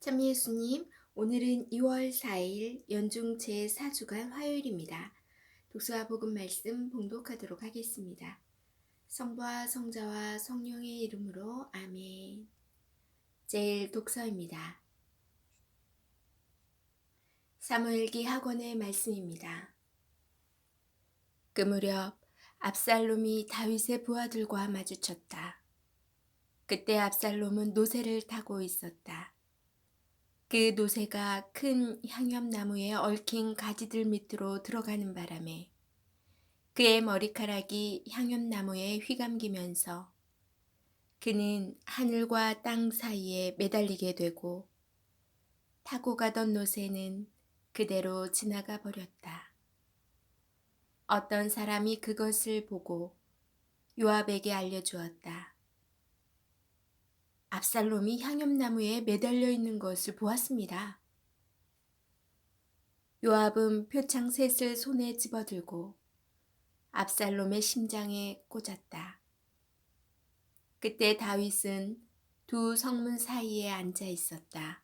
참 예수님, 오늘은 2월 4일 연중 제4주간 화요일입니다. 독서와 복음 말씀 봉독하도록 하겠습니다. 성부와 성자와 성령의 이름으로 아멘. 제일 독서입니다. 사무엘기 학원의 말씀입니다. 그 무렵 압살롬이 다윗의 부하들과 마주쳤다. 그때 압살롬은 노새를 타고 있었다. 그 노새가 큰 향엽나무에 얽힌 가지들 밑으로 들어가는 바람에 그의 머리카락이 향엽나무에 휘감기면서 그는 하늘과 땅 사이에 매달리게 되고 타고 가던 노새는 그대로 지나가 버렸다. 어떤 사람이 그것을 보고 요압에게 알려주었다. 압살롬이 향엽나무에 매달려 있는 것을 보았습니다. 요압은 표창 셋을 손에 집어들고 압살롬의 심장에 꽂았다. 그때 다윗은 두 성문 사이에 앉아 있었다.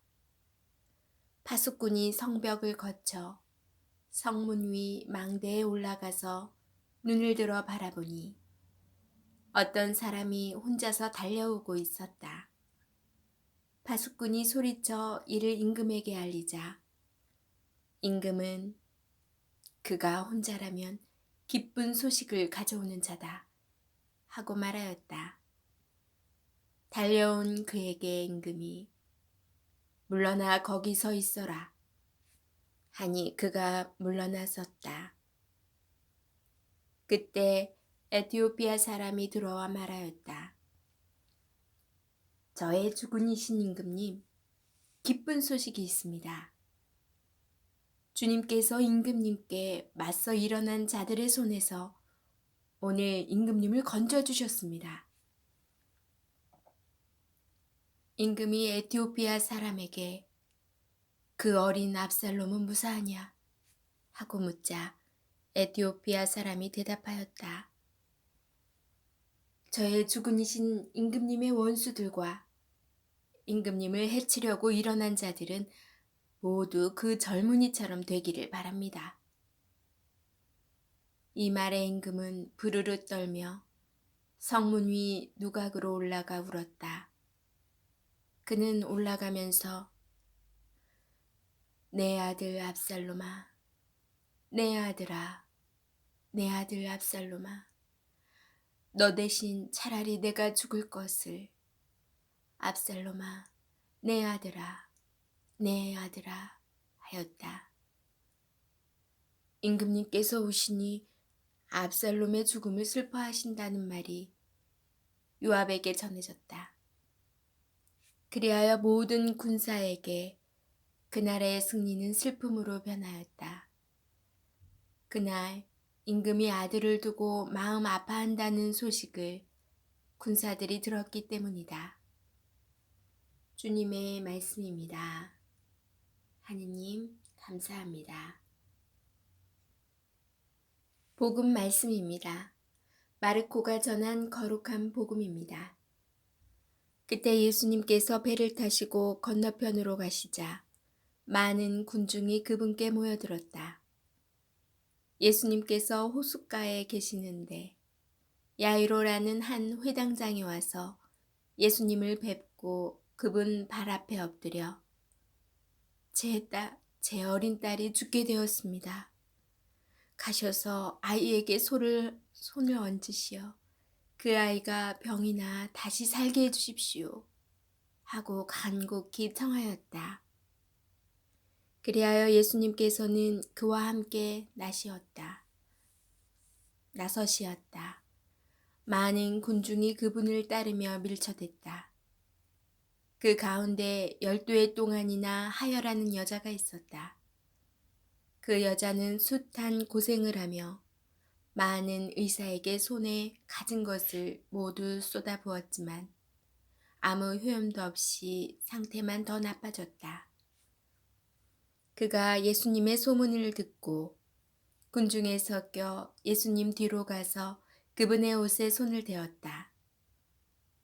파수꾼이 성벽을 거쳐 성문 위 망대에 올라가서 눈을 들어 바라보니 어떤 사람이 혼자서 달려오고 있었다. 파수꾼이 소리쳐 이를 임금에게 알리자 임금은 그가 혼자라면 기쁜 소식을 가져오는 자다 하고 말하였다. 달려온 그에게 임금이 물러나 거기 서 있어라 하니 그가 물러나섰다. 그때 에티오피아 사람이 들어와 말하였다. 저의 주군이신 임금님, 기쁜 소식이 있습니다. 주님께서 임금님께 맞서 일어난 자들의 손에서 오늘 임금님을 건져주셨습니다. 임금이 에티오피아 사람에게 그 어린 압살롬은 무사하냐 하고 묻자 에티오피아 사람이 대답하였다. 저의 주군이신 임금님의 원수들과 임금님을 해치려고 일어난 자들은 모두 그 젊은이처럼 되기를 바랍니다. 이 말에 임금은 부르르 떨며 성문 위 누각으로 올라가 울었다. 그는 올라가면서 내 아들 압살롬아, 내 아들아, 내 아들 압살롬아, 너 대신 차라리 내가 죽을 것을. 압살롬아, 내 아들아, 내 아들아 하였다. 임금님께서 오시니 압살롬의 죽음을 슬퍼하신다는 말이 요압에게 전해졌다. 그리하여 모든 군사에게 그날의 승리는 슬픔으로 변하였다. 그날 임금이 아들을 두고 마음 아파한다는 소식을 군사들이 들었기 때문이다. 주님의 말씀입니다. 하느님 감사합니다. 복음 말씀입니다. 마르코가 전한 거룩한 복음입니다. 그때 예수님께서 배를 타시고 건너편으로 가시자 많은 군중이 그분께 모여들었다. 예수님께서 호숫가에 계시는데 야이로라는 한 회당장이 와서 예수님을 뵙고 그분 발 앞에 엎드려 제 어린 딸이 죽게 되었습니다. 가셔서 아이에게 손을 얹으시어 그 아이가 병이 나 다시 살게 해주십시오 하고 간곡히 청하였다. 그리하여 예수님께서는 그와 함께 나서시었다. 많은 군중이 그분을 따르며 밀쳐댔다. 그 가운데 12해 동안이나 하여라는 여자가 있었다. 그 여자는 숱한 고생을 하며 많은 의사에게 손에 가진 것을 모두 쏟아부었지만 아무 효험도 없이 상태만 더 나빠졌다. 그가 예수님의 소문을 듣고 군중에 섞여 예수님 뒤로 가서 그분의 옷에 손을 대었다.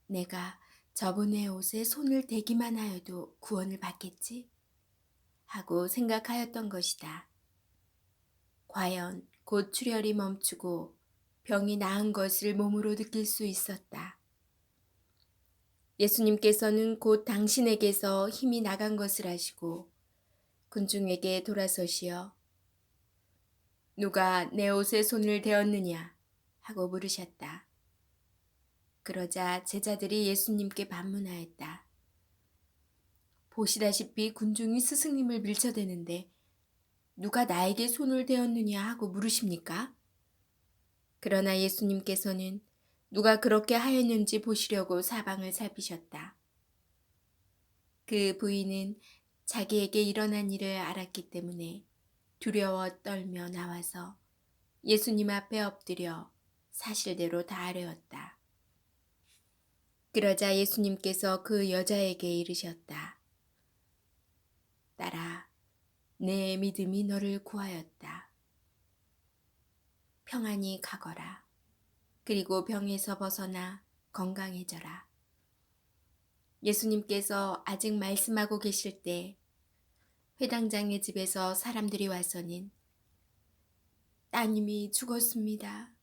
내가 저분의 옷에 손을 대기만 하여도 구원을 받겠지? 하고 생각하였던 것이다. 과연 곧 출혈이 멈추고 병이 나은 것을 몸으로 느낄 수 있었다. 예수님께서는 곧 당신에게서 힘이 나간 것을 아시고 군중에게 돌아서시어 누가 내 옷에 손을 대었느냐 하고 물으셨다. 그러자 제자들이 예수님께 반문하였다. 보시다시피 군중이 스승님을 밀쳐대는데 누가 나에게 손을 대었느냐 하고 물으십니까? 그러나 예수님께서는 누가 그렇게 하였는지 보시려고 사방을 살피셨다. 그 부인은 자기에게 일어난 일을 알았기 때문에 두려워 떨며 나와서 예수님 앞에 엎드려 사실대로 다 아뢰었다. 그러자 예수님께서 그 여자에게 이르셨다. 딸아, 내 믿음이 너를 구하였다. 평안히 가거라. 그리고 병에서 벗어나 건강해져라. 예수님께서 아직 말씀하고 계실 때 회당장의 집에서 사람들이 와서는 따님이 죽었습니다.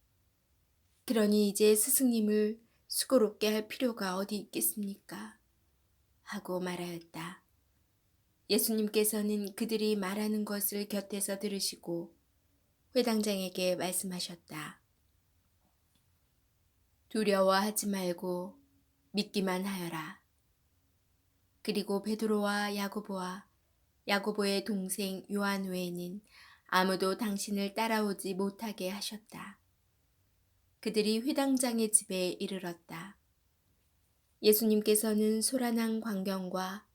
그러니 이제 스승님을 수고롭게 할 필요가 어디 있겠습니까? 하고 말하였다. 예수님께서는 그들이 말하는 것을 곁에서 들으시고 회당장에게 말씀하셨다. 두려워하지 말고 믿기만 하여라. 그리고 베드로와 야고보와 야고보의 동생 요한 외에는 아무도 당신을 따라오지 못하게 하셨다. 그들이 회당장의 집에 이르렀다. 예수님께서는 소란한 광경과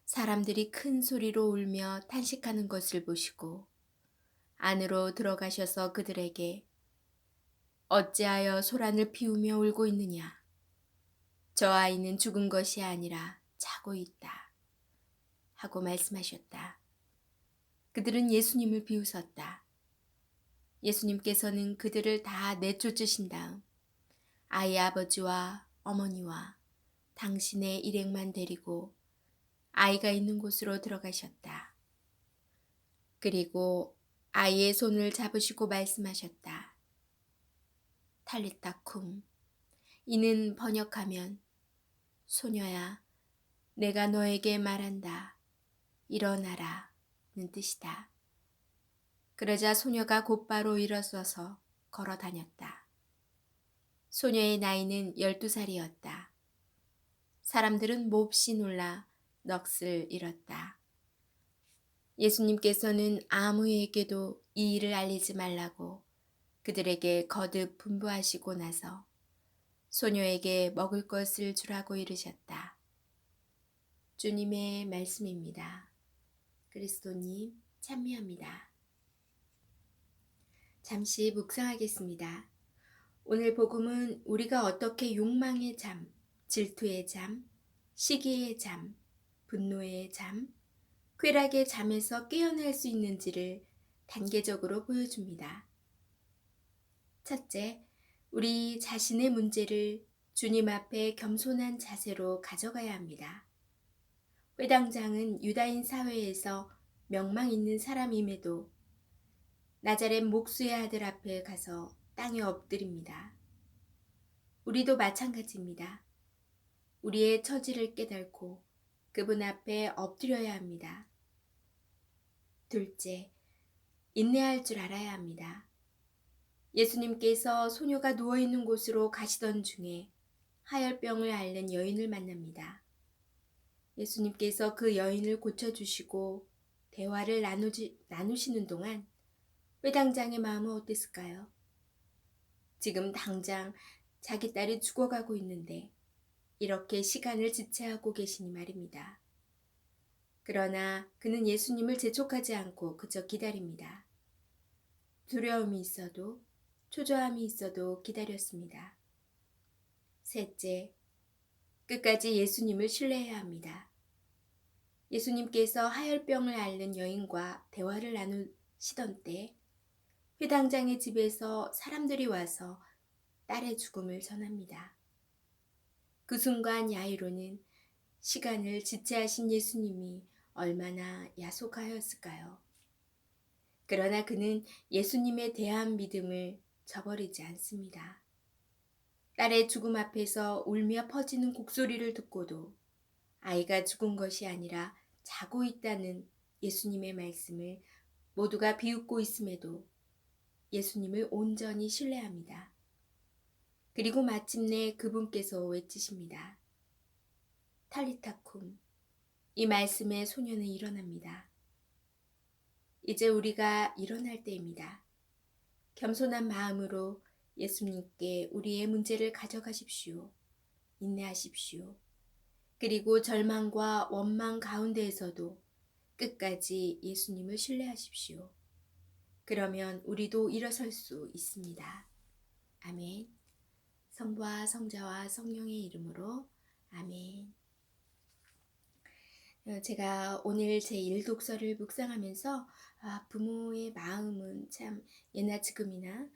사람들이 큰 소리로 울며 탄식하는 것을 보시고 안으로 들어가셔서 그들에게 어찌하여 소란을 피우며 울고 있느냐? 저 아이는 죽은 것이 아니라 자고 있다. 하고 말씀하셨다. 그들은 예수님을 비웃었다. 예수님께서는 그들을 다 내쫓으신 다음 아이 아버지와 어머니와 당신의 일행만 데리고 아이가 있는 곳으로 들어가셨다. 그리고 아이의 손을 잡으시고 말씀하셨다. 탈리타 쿰. 이는 번역하면 소녀야, 내가 너에게 말한다. 일어나라 는 뜻이다. 그러자 소녀가 곧바로 일어서서 걸어 다녔다. 소녀의 나이는 12살이었다. 사람들은 몹시 놀라 넋을 잃었다. 예수님께서는 아무에게도 이 일을 알리지 말라고 그들에게 거듭 분부하시고 나서 소녀에게 먹을 것을 주라고 이르셨다. 주님의 말씀입니다. 그리스도님 찬미합니다. 잠시 묵상하겠습니다. 오늘 복음은 우리가 어떻게 욕망의 잠, 질투의 잠, 시기의 잠, 분노의 잠, 쾌락의 잠에서 깨어날 수 있는지를 단계적으로 보여줍니다. 첫째, 우리 자신의 문제를 주님 앞에 겸손한 자세로 가져가야 합니다. 회당장은 유다인 사회에서 명망 있는 사람임에도 나자렛 목수의 아들 앞에 가서 땅에 엎드립니다. 우리도 마찬가지입니다. 우리의 처지를 깨닫고 그분 앞에 엎드려야 합니다. 둘째, 인내할 줄 알아야 합니다. 예수님께서 소녀가 누워있는 곳으로 가시던 중에 하열병을 앓는 여인을 만납니다. 예수님께서 그 여인을 고쳐주시고 대화를 나누시는 동안 회당장의 마음은 어땠을까요? 지금 당장 자기 딸이 죽어가고 있는데 이렇게 시간을 지체하고 계시니 말입니다. 그러나 그는 예수님을 재촉하지 않고 그저 기다립니다. 두려움이 있어도 초조함이 있어도 기다렸습니다. 셋째, 끝까지 예수님을 신뢰해야 합니다. 예수님께서 하열병을 앓는 여인과 대화를 나누시던 때 회당장의 집에서 사람들이 와서 딸의 죽음을 전합니다. 그 순간 야이로는 시간을 지체하신 예수님이 얼마나 야속하였을까요? 그러나 그는 예수님에 대한 믿음을 저버리지 않습니다. 딸의 죽음 앞에서 울며 퍼지는 곡소리를 듣고도 아이가 죽은 것이 아니라 자고 있다는 예수님의 말씀을 모두가 비웃고 있음에도 예수님을 온전히 신뢰합니다. 그리고 마침내 그분께서 외치십니다. 탈리타쿰. 이 말씀에 소녀는 일어납니다. 이제 우리가 일어날 때입니다. 겸손한 마음으로 예수님께 우리의 문제를 가져가십시오. 인내하십시오. 그리고 절망과 원망 가운데에서도 끝까지 예수님을 신뢰하십시오. 그러면 우리도 일어설 수 있습니다. 아멘. 성부와 성자와 성령의 이름으로 아멘. 제가 오늘 제1독서를 묵상하면서 부모의 마음은 참 예나 지금이나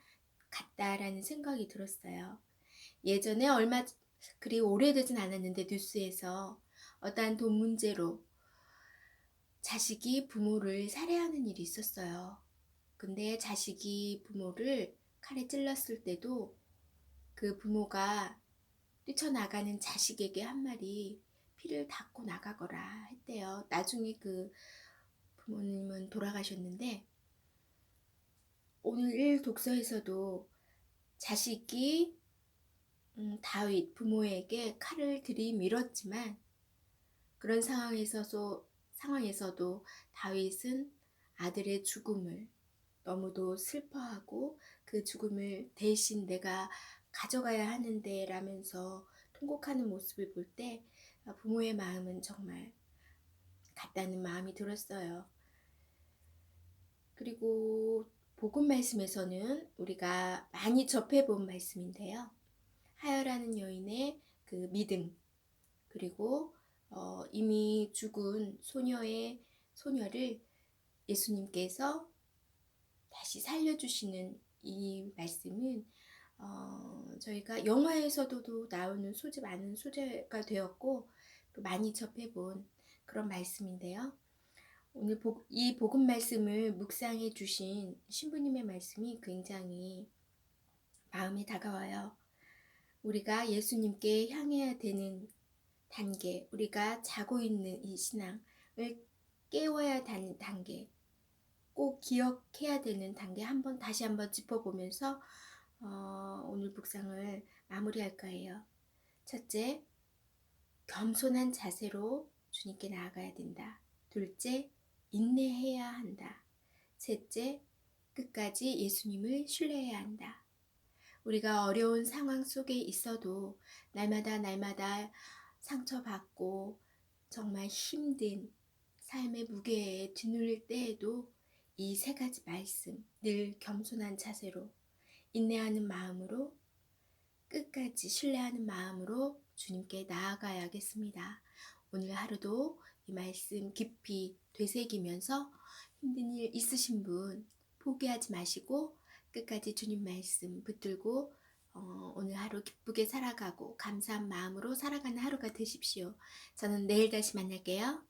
같다라는 생각이 들었어요. 예전에 얼마 그리 오래되진 않았는데 뉴스에서 어떠한 돈 문제로 자식이 부모를 살해하는 일이 있었어요. 근데 자식이 부모를 칼에 찔렀을 때도 그 부모가 뛰쳐나가는 자식에게 한 말이 피를 닦고 나가거라 했대요. 나중에 그 부모님은 돌아가셨는데 오늘 독서에서도 자식이 다윗 부모에게 칼을 들이밀었지만 그런 상황에서도 다윗은 아들의 죽음을 너무도 슬퍼하고 그 죽음을 대신 내가 가져가야 하는데 라면서 통곡하는 모습을 볼 때 부모의 마음은 정말 같다는 마음이 들었어요. 그리고 복음 말씀에서는 우리가 많이 접해본 말씀인데요. 하여라는 여인의 그 믿음, 그리고 이미 죽은 소녀를 예수님께서 다시 살려주시는 이 말씀은 저희가 영화에서도 나오는 많은 소재가 되었고 또 많이 접해본 그런 말씀인데요. 오늘 이 복음 말씀을 묵상해 주신 신부님의 말씀이 굉장히 마음에 다가와요. 우리가 예수님께 향해야 되는 단계, 우리가 자고 있는 이 신앙을 깨워야 하는 단계, 꼭 기억해야 되는 단계 다시 한번 짚어보면서 오늘 묵상을 마무리할 거예요. 첫째, 겸손한 자세로 주님께 나아가야 된다. 둘째, 인내해야 한다. 셋째, 끝까지 예수님을 신뢰해야 한다. 우리가 어려운 상황 속에 있어도 날마다 상처받고 정말 힘든 삶의 무게에 뒤눌릴 때에도 이 세 가지 말씀, 늘 겸손한 자세로, 인내하는 마음으로, 끝까지 신뢰하는 마음으로 주님께 나아가야겠습니다. 오늘 하루도 이 말씀 깊이 되새기면서 힘든 일 있으신 분 포기하지 마시고 끝까지 주님 말씀 붙들고 오늘 하루 기쁘게 살아가고 감사한 마음으로 살아가는 하루가 되십시오. 저는 내일 다시 만날게요.